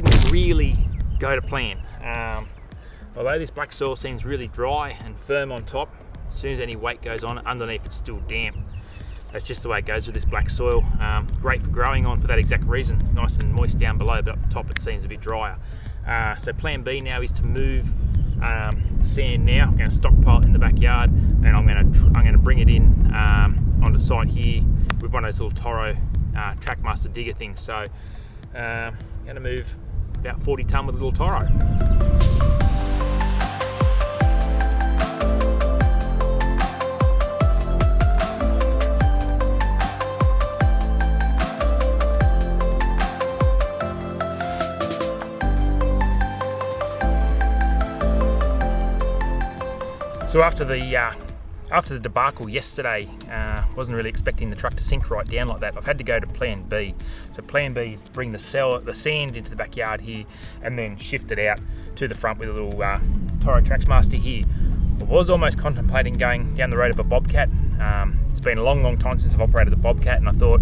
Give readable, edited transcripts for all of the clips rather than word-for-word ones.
didn't really go to plan. Although this black soil seems really dry and firm on top, as soon as any weight goes on, underneath it's still damp. That's just the way it goes with this black soil. Great for growing on for that exact reason. It's nice and moist down below, but up the top it seems a bit drier. So plan B now is to move the sand now. I'm going to stockpile it in the backyard, and I'm going to bring it in onto site here with one of those little Toro Trackmaster digger things. So I'm going to move about 40 tonne with a little Toro. So after the debacle yesterday, wasn't really expecting the truck to sink right down like that. I've had to go to plan B. So plan B is to bring the sand into the backyard here and then shift it out to the front with a little Toro Trackmaster here. I was almost contemplating going down the road of a Bobcat. It's been a long time since I've operated the Bobcat, and I thought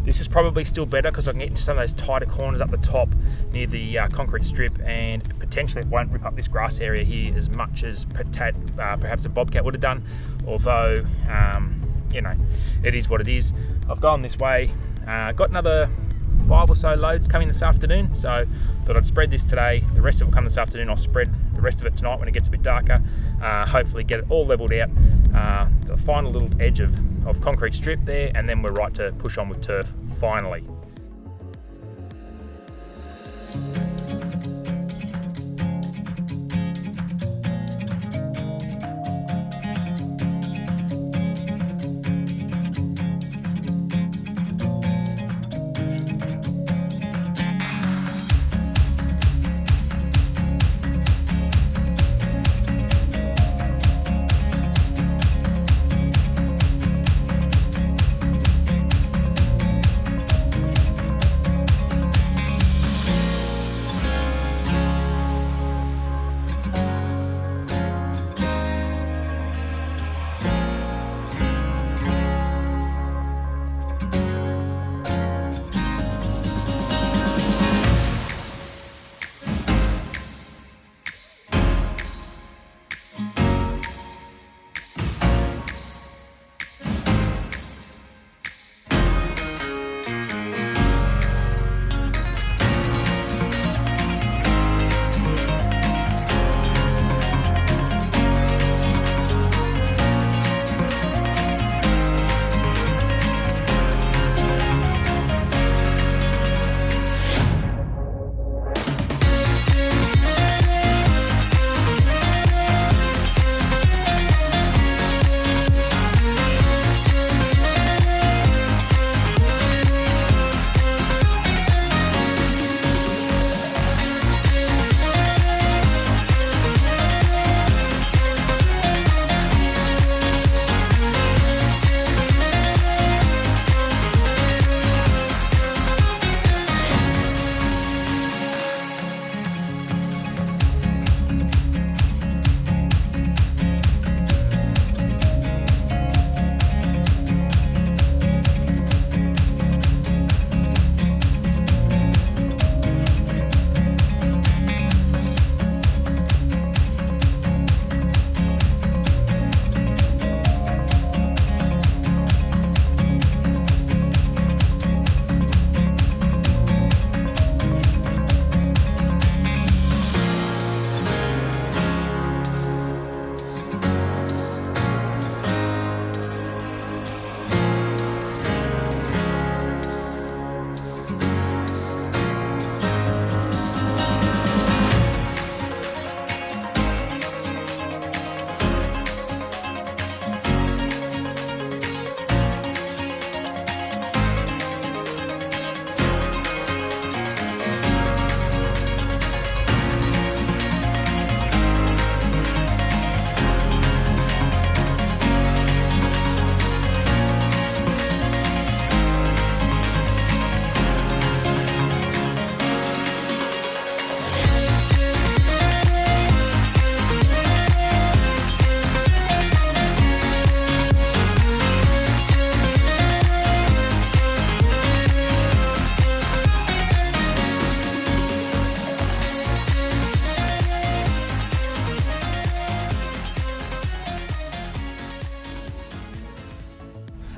this is probably still better because I can get into some of those tighter corners up the top near the concrete strip, and potentially it won't rip up this grass area here as much as perhaps a Bobcat would have done. Although, you know, it is what it is. I've gone this way, got another 5 or so loads coming this afternoon, so thought I'd spread this today. The rest of it will come this afternoon. I'll spread the rest of it tonight when it gets a bit darker. Hopefully get it all leveled out, the final little edge of concrete strip there, and then we're right to push on with turf finally.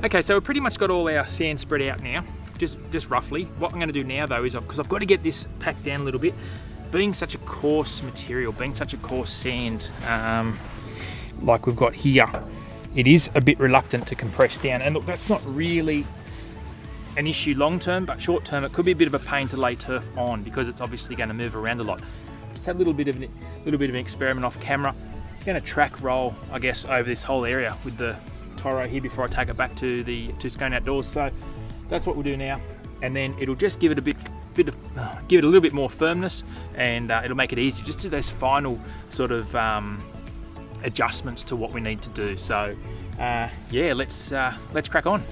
Okay, so we've pretty much got all our sand spread out now, just roughly. What I'm going to do now though is, because I've got to get this packed down a little bit, being such a coarse material, being such a coarse sand, like we've got here, it is a bit reluctant to compress down. And look, that's not really an issue long term, but short term it could be a bit of a pain to lay turf on because it's obviously going to move around a lot. Just had a little bit of an experiment off camera. I'm going to track roll, I guess, over this whole area with the Toro here before I take it back to Scone Outdoors. So that's what we'll do now, and then it'll just give it a give it a little bit more firmness, and it'll make it easier just to do those final sort of adjustments to what we need to do. So yeah, let's crack on.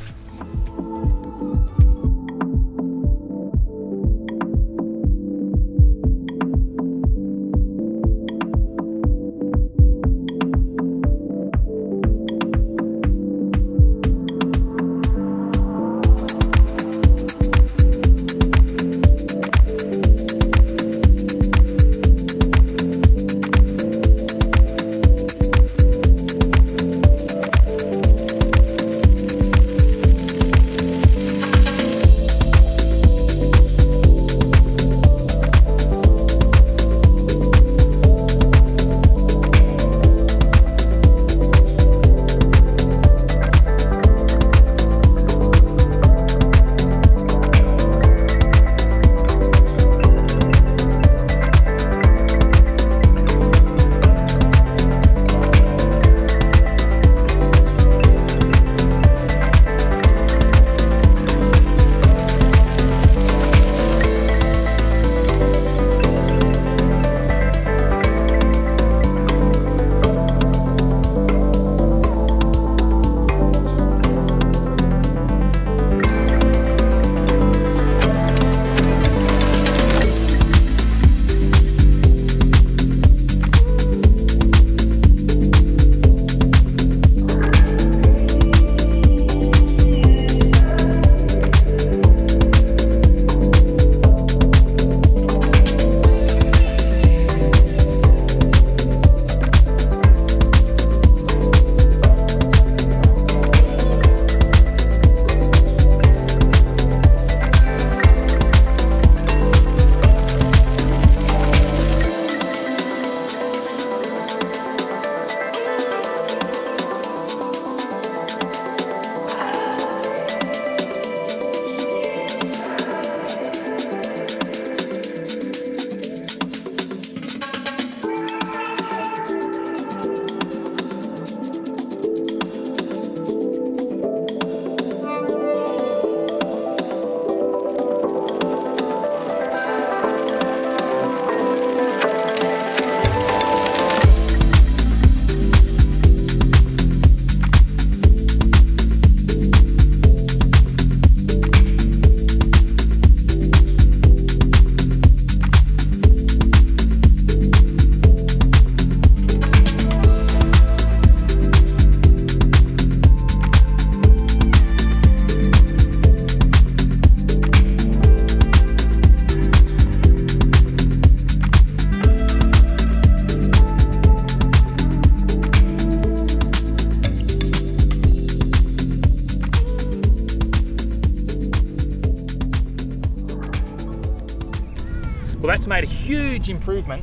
Well, that's made a huge improvement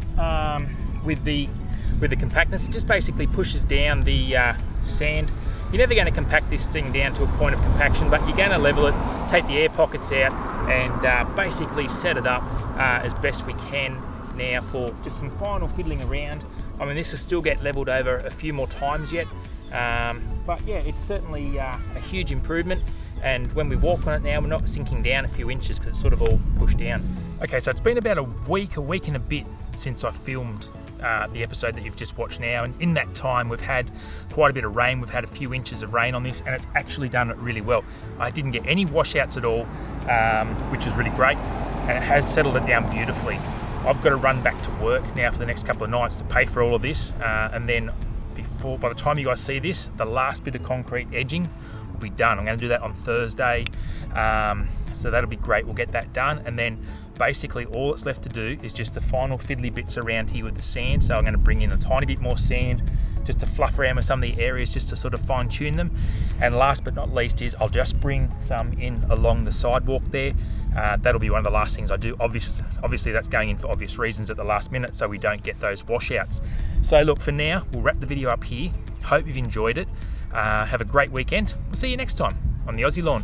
with the compactness. It just basically pushes down the sand. You're never going to compact this thing down to a point of compaction, but you're going to level it, take the air pockets out, and basically set it up as best we can now for just some final fiddling around. I mean, this will still get leveled over a few more times yet, but yeah, it's certainly a huge improvement. And when we walk on it now, we're not sinking down a few inches because it's sort of all pushed down. Okay, so it's been about a week and a bit since I filmed the episode that you've just watched now, and in that time we've had quite a bit of rain. We've had a few inches of rain on this, and it's actually done it really well. I didn't get any washouts at all, which is really great, and it has settled it down beautifully. I've got to run back to work now for the next couple of nights to pay for all of this, and then by the time you guys see this, the last bit of concrete edging will be done. I'm going to do that on Thursday, so that'll be great. We'll get that done, and then basically all that's left to do is just the final fiddly bits around here with the sand. So I'm going to bring in a tiny bit more sand just to fluff around with some of the areas, just to sort of fine tune them. And last but not least is I'll just bring some in along the sidewalk there. That'll be one of the last things I do. Obviously that's going in for obvious reasons at the last minute, so we don't get those washouts. So look, for now, we'll wrap the video up here. Hope you've enjoyed it. Have a great weekend. We'll see you next time on the Aussie Lawn.